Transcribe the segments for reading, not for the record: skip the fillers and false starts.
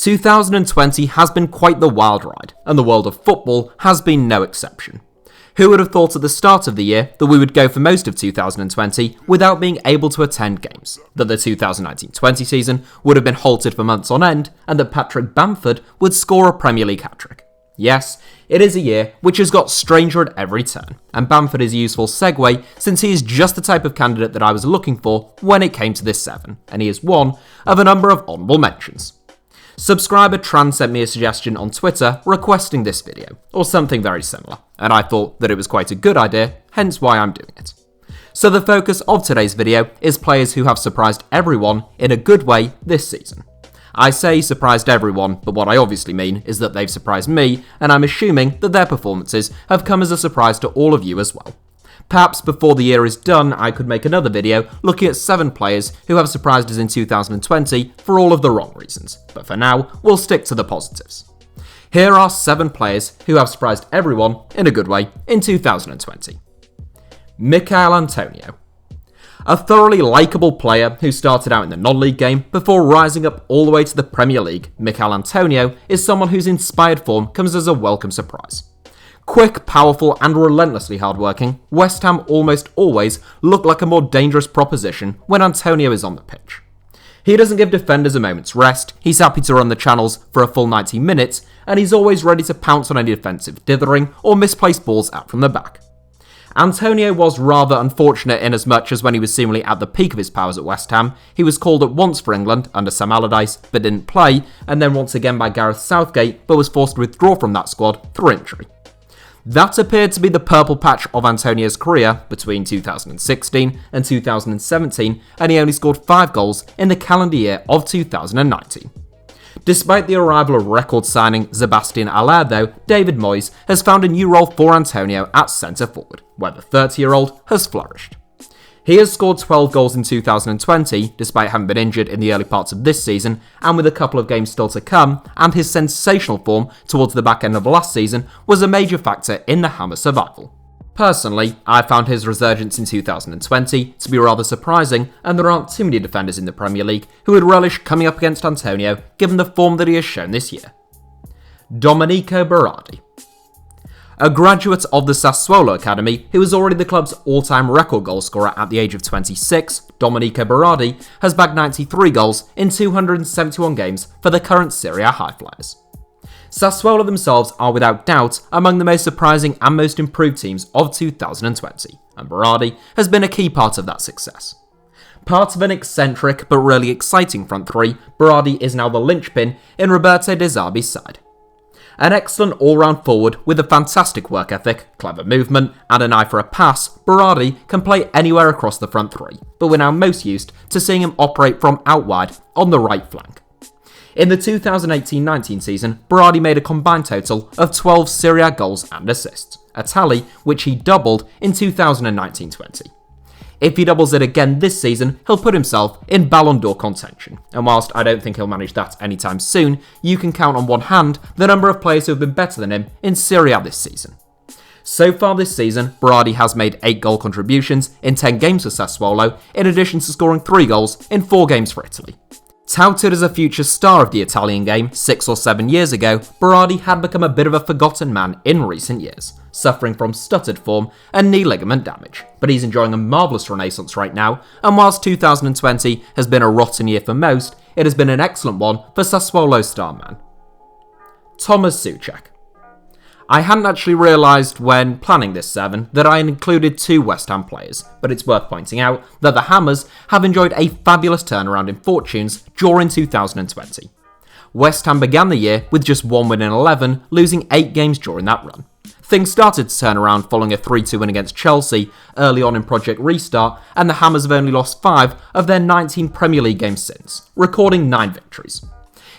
2020 has been quite the wild ride, and the world of football has been no exception. Who would have thought at the start of the year that we would go for most of 2020 without being able to attend games, that the 2019-20 season would have been halted for months on end, and that Patrick Bamford would score a Premier League hat-trick? Yes, it is a year which has got stranger at every turn, and Bamford is a useful segue since he is just the type of candidate that I was looking for when it came to this 7, and he is one of a number of honourable mentions. Subscriber Tran sent me a suggestion on Twitter requesting this video, or something very similar, and I thought that it was quite a good idea, hence why I'm doing it. So the focus of today's video is players who have surprised everyone in a good way this season. I say surprised everyone, but what I obviously mean is that they've surprised me, and I'm assuming that their performances have come as a surprise to all of you as well. Perhaps before the year is done, I could make another video looking at 7 players who have surprised us in 2020 for all of the wrong reasons, but for now, we'll stick to the positives. Here are 7 players who have surprised everyone, in a good way, in 2020. Michail Antonio. A thoroughly likeable player who started out in the non-league game before rising up all the way to the Premier League, Michail Antonio is someone whose inspired form comes as a welcome surprise. Quick, powerful and relentlessly hardworking, West Ham almost always look like a more dangerous proposition when Antonio is on the pitch. He doesn't give defenders a moment's rest, he's happy to run the channels for a full 90 minutes, and he's always ready to pounce on any defensive dithering or misplaced balls out from the back. Antonio was rather unfortunate in as much as when he was seemingly at the peak of his powers at West Ham, he was called up once for England under Sam Allardyce but didn't play, and then once again by Gareth Southgate but was forced to withdraw from that squad through injury. That appeared to be the purple patch of Antonio's career between 2016 and 2017, and he only scored 5 goals in the calendar year of 2019. Despite the arrival of record signing Sebastian Haller though, David Moyes has found a new role for Antonio at centre forward, where the 30-year-old has flourished. He has scored 12 goals in 2020, despite having been injured in the early parts of this season, and with a couple of games still to come, and his sensational form towards the back end of last season was a major factor in the Hammers' survival. Personally, I found his resurgence in 2020 to be rather surprising, and there aren't too many defenders in the Premier League who would relish coming up against Antonio given the form that he has shown this year. Dominico Bharati. A graduate of the Sassuolo Academy, who is already the club's all-time record goal scorer at the age of 26, Dominico Bharati has bagged 93 goals in 271 games for the current Serie A Highflyers. Sassuolo themselves are without doubt among the most surprising and most improved teams of 2020, and Bharati has been a key part of that success. Part of an eccentric but really exciting front three, Bharati is now the linchpin in Roberto De Zerbi's side. An excellent all-round forward with a fantastic work ethic, clever movement, and an eye for a pass, Bharati can play anywhere across the front three, but we're now most used to seeing him operate from out wide on the right flank. In the 2018-19 season, Bharati made a combined total of 12 Serie A goals and assists, a tally which he doubled in 2019-20. If he doubles it again this season, he'll put himself in Ballon d'Or contention, and whilst I don't think he'll manage that anytime soon, you can count on one hand the number of players who have been better than him in Serie A this season. So far this season, Bharati has made 8 goal contributions in 10 games for Sassuolo, in addition to scoring 3 goals in 4 games for Italy. Touted as a future star of the Italian game 6 or 7 years ago, Bharati had become a bit of a forgotten man in recent years, suffering from stuttered form and knee ligament damage, but he's enjoying a marvellous renaissance right now, and whilst 2020 has been a rotten year for most, it has been an excellent one for Sassuolo's star man. Tomas Souček. I hadn't actually realised when planning this 7 that I had included 2 West Ham players, but it's worth pointing out that the Hammers have enjoyed a fabulous turnaround in fortunes during 2020. West Ham began the year with just 1 win in 11, losing 8 games during that run. Things started to turn around following a 3-2 win against Chelsea early on in Project Restart, and the Hammers have only lost 5 of their 19 Premier League games since, recording 9 victories.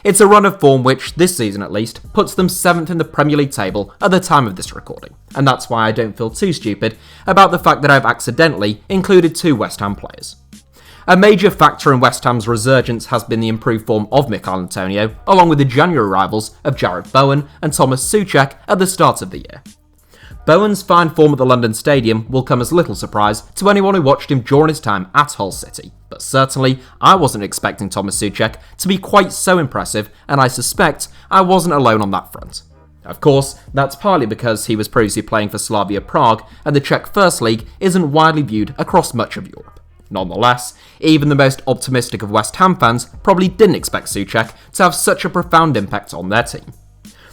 It's a run of form which, this season at least, puts them 7th in the Premier League table at the time of this recording, and that's why I don't feel too stupid about the fact that I've accidentally included 2 West Ham players. A major factor in West Ham's resurgence has been the improved form of Michail Antonio, along with the January arrivals of Jarrod Bowen and Tomas Souček at the start of the year. Bowen's fine form at the London Stadium will come as little surprise to anyone who watched him during his time at Hull City, but certainly I wasn't expecting Thomas Souček to be quite so impressive, and I suspect I wasn't alone on that front. Of course, that's partly because he was previously playing for Slavia Prague, and the Czech First League isn't widely viewed across much of Europe. Nonetheless, even the most optimistic of West Ham fans probably didn't expect Souček to have such a profound impact on their team.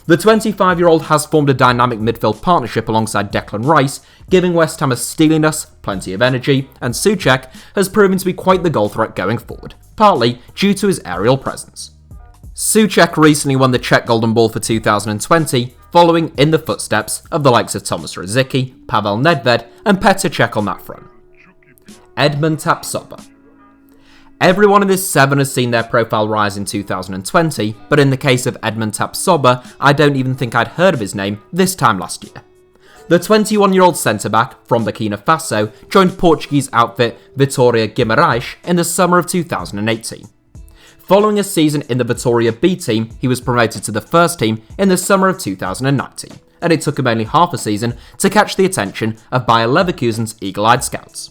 The 25-year-old has formed a dynamic midfield partnership alongside Declan Rice, giving West Ham a steeliness, plenty of energy, and Souček has proven to be quite the goal threat going forward, partly due to his aerial presence. Souček recently won the Czech Golden Ball for 2020, following in the footsteps of the likes of Tomáš Rosický, Pavel Nedved, and Petr Cech on that front. Edmund Tapsouber. Everyone in this 7 has seen their profile rise in 2020, but in the case of Edmund Tapsouber, I don't even think I'd heard of his name this time last year. The 21-year-old centre-back from Burkina Faso joined Portuguese outfit Vitória Guimarães in the summer of 2018. Following a season in the Vitória B team, he was promoted to the first team in the summer of 2019, and it took him only half a season to catch the attention of Bayer Leverkusen's eagle-eyed scouts.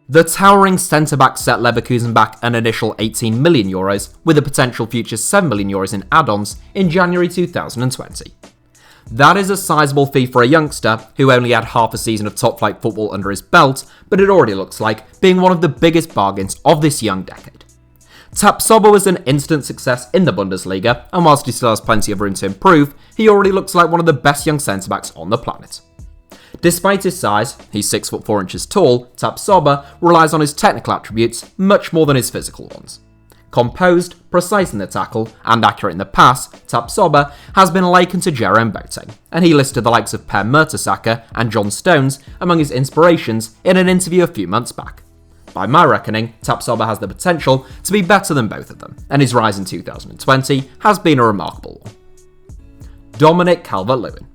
The towering centre-back set Leverkusen back an initial €18 million, with a potential future €7 million in add-ons in January 2020. That is a sizable fee for a youngster who only had half a season of top-flight football under his belt, but it already looks like being one of the biggest bargains of this young decade. Tapsouber was an instant success in the Bundesliga, and whilst he still has plenty of room to improve, he already looks like one of the best young centre-backs on the planet. Despite his size, he's 6'4" tall, Tapsouber relies on his technical attributes much more than his physical ones. Composed, precise in the tackle, and accurate in the pass, Tapsouber has been likened to Jerome Boateng, and he listed the likes of Per Mertesacker and John Stones among his inspirations in an interview a few months back. By my reckoning, Tapsouber has the potential to be better than both of them, and his rise in 2020 has been a remarkable one. Dominic Calvert-Lewin.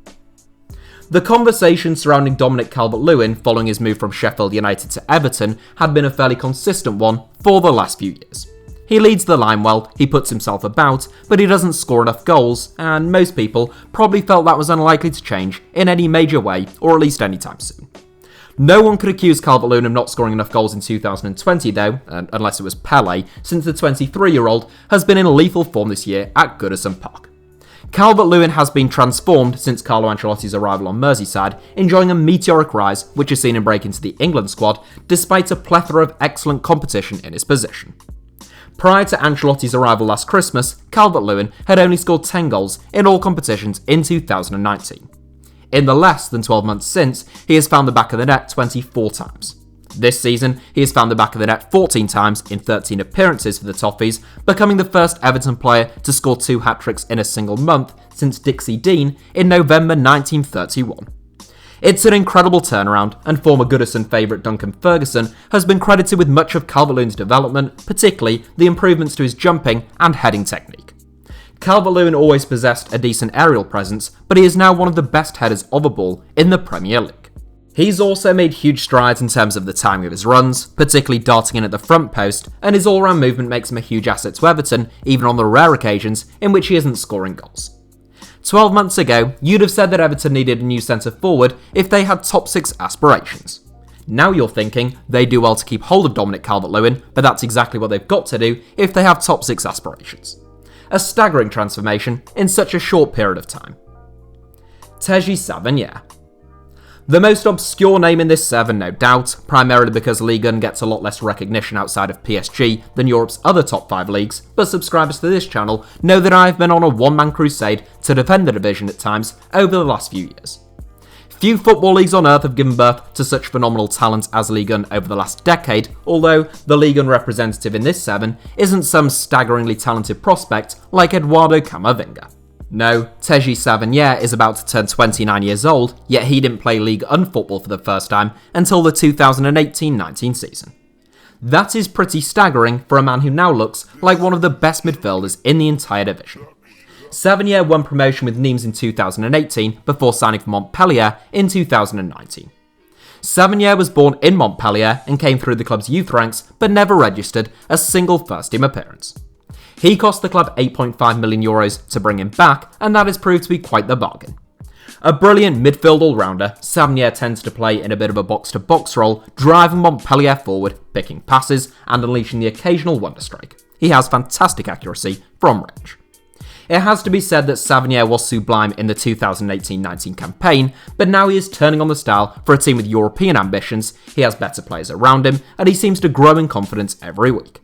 The conversation surrounding Dominic Calvert-Lewin following his move from Sheffield United to Everton had been a fairly consistent one for the last few years. He leads the line well, he puts himself about, but he doesn't score enough goals, and most people probably felt that was unlikely to change in any major way, or at least anytime soon. No one could accuse Calvert-Lewin of not scoring enough goals in 2020 though, unless it was Pele, since the 23-year-old has been in lethal form this year at Goodison Park. Calvert-Lewin has been transformed since Carlo Ancelotti's arrival on Merseyside, enjoying a meteoric rise which has seen him break into the England squad despite a plethora of excellent competition in his position. Prior to Ancelotti's arrival last Christmas, Calvert-Lewin had only scored 10 goals in all competitions in 2019. In the less than 12 months since, he has found the back of the net 24 times. This season, he has found the back of the net 14 times in 13 appearances for the Toffees, becoming the first Everton player to score 2 hat-tricks in a single month since Dixie Dean in November 1931. It's an incredible turnaround, and former Goodison favourite Duncan Ferguson has been credited with much of Calvert-Lewin's development, particularly the improvements to his jumping and heading technique. Calvert-Lewin always possessed a decent aerial presence, but he is now one of the best headers of a ball in the Premier League. He's also made huge strides in terms of the timing of his runs, particularly darting in at the front post, and his all-round movement makes him a huge asset to Everton, even on the rare occasions in which he isn't scoring goals. 12 months ago, you'd have said that Everton needed a new centre-forward if they had top 6 aspirations. Now you're thinking they do well to keep hold of Dominic Calvert-Lewin, but that's exactly what they've got to do if they have top 6 aspirations. A staggering transformation in such a short period of time. Teji Sarr. The most obscure name in this 7, no doubt, primarily because Ligue 1 gets a lot less recognition outside of PSG than Europe's other top 5 leagues, but subscribers to this channel know that I've been on a one-man crusade to defend the division at times over the last few years. Few football leagues on earth have given birth to such phenomenal talent as Ligue 1 over the last decade, although the Ligue 1 representative in this 7 isn't some staggeringly talented prospect like Eduardo Camavinga. No, Teji Sarr is about to turn 29 years old, yet he didn't play Ligue 1 football for the first time until the 2018-19 season. That is pretty staggering for a man who now looks like one of the best midfielders in the entire division. Sarr won promotion with Nimes in 2018 before signing for Montpellier in 2019. Sarr was born in Montpellier and came through the club's youth ranks but never registered a single first-team appearance. He cost the club €8.5 million to bring him back, and that has proved to be quite the bargain. A brilliant midfield all-rounder, Savanier tends to play in a bit of a box-to-box role, driving Montpellier forward, picking passes, and unleashing the occasional wonder strike. He has fantastic accuracy from range. It has to be said that Savanier was sublime in the 2018-19 campaign, but now he is turning on the style for a team with European ambitions, he has better players around him, and he seems to grow in confidence every week.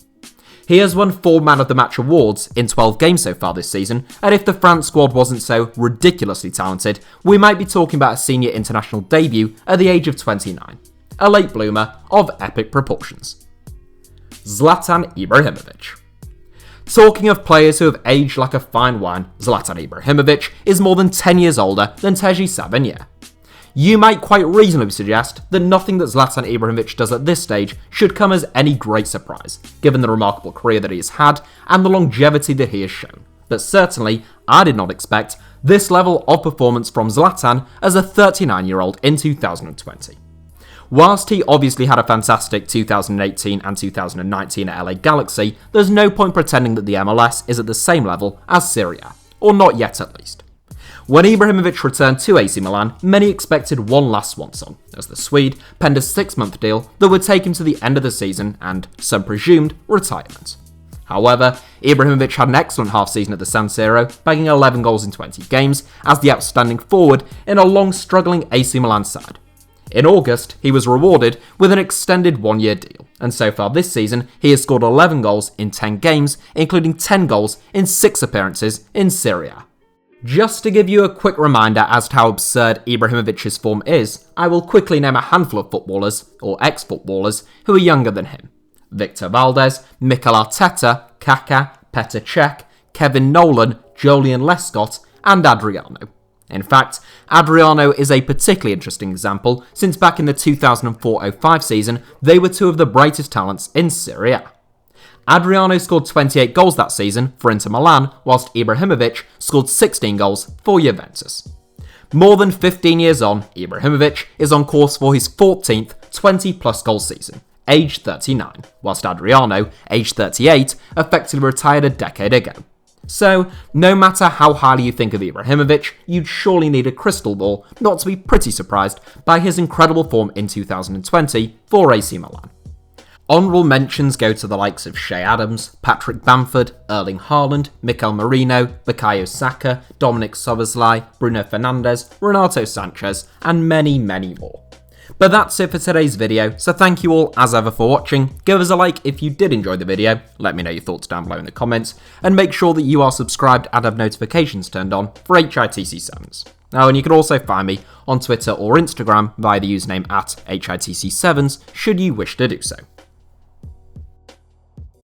He has won 4 Man of the Match awards in 12 games so far this season, and if the France squad wasn't so ridiculously talented, we might be talking about a senior international debut at the age of 29. A late bloomer of epic proportions. Zlatan Ibrahimovic. Talking of players who have aged like a fine wine, Zlatan Ibrahimovic is more than 10 years older than Teji Sarr. You might quite reasonably suggest that nothing that Zlatan Ibrahimovic does at this stage should come as any great surprise, given the remarkable career that he has had and the longevity that he has shown. But certainly, I did not expect this level of performance from Zlatan as a 39-year-old in 2020. Whilst he obviously had a fantastic 2018 and 2019 at LA Galaxy, there's no point pretending that the MLS is at the same level as Serie A, or not yet at least. When Ibrahimovic returned to AC Milan, many expected one last swan song, as the Swede penned a 6-month deal that would take him to the end of the season and, some presumed, retirement. However, Ibrahimovic had an excellent half-season at the San Siro, bagging 11 goals in 20 games as the outstanding forward in a long-struggling AC Milan side. In August, he was rewarded with an extended 1-year deal, and so far this season, he has scored 11 goals in 10 games, including 10 goals in 6 appearances in Serie A. Just to give you a quick reminder as to how absurd Ibrahimovic's form is, I will quickly name a handful of footballers, or ex-footballers, who are younger than him. Victor Valdez, Mikel Arteta, Kaká, Petr Cech, Kevin Nolan, Julian Lescott, and Adriano. In fact, Adriano is a particularly interesting example, since back in the 2004-05 season, they were 2 of the brightest talents in Serie A. Adriano scored 28 goals that season for Inter Milan, whilst Ibrahimovic scored 16 goals for Juventus. More than 15 years on, Ibrahimovic is on course for his 14th 20-plus goal season, aged 39, whilst Adriano, aged 38, effectively retired a decade ago. So, no matter how highly you think of Ibrahimovic, you'd surely need a crystal ball not to be pretty surprised by his incredible form in 2020 for AC Milan. Honourable mentions go to the likes of Shea Adams, Patrick Bamford, Erling Haaland, Mikel Merino, Bukayo Saka, Dominic Szoboszlai, Bruno Fernandes, Renato Sanchez, and many, many more. But that's it for today's video, so thank you all as ever for watching. Give us a like if you did enjoy the video, let me know your thoughts down below in the comments, and make sure that you are subscribed and have notifications turned on for HITC Sevens. Oh, and you can also find me on Twitter or Instagram via the username @HITC Sevens should you wish to do so.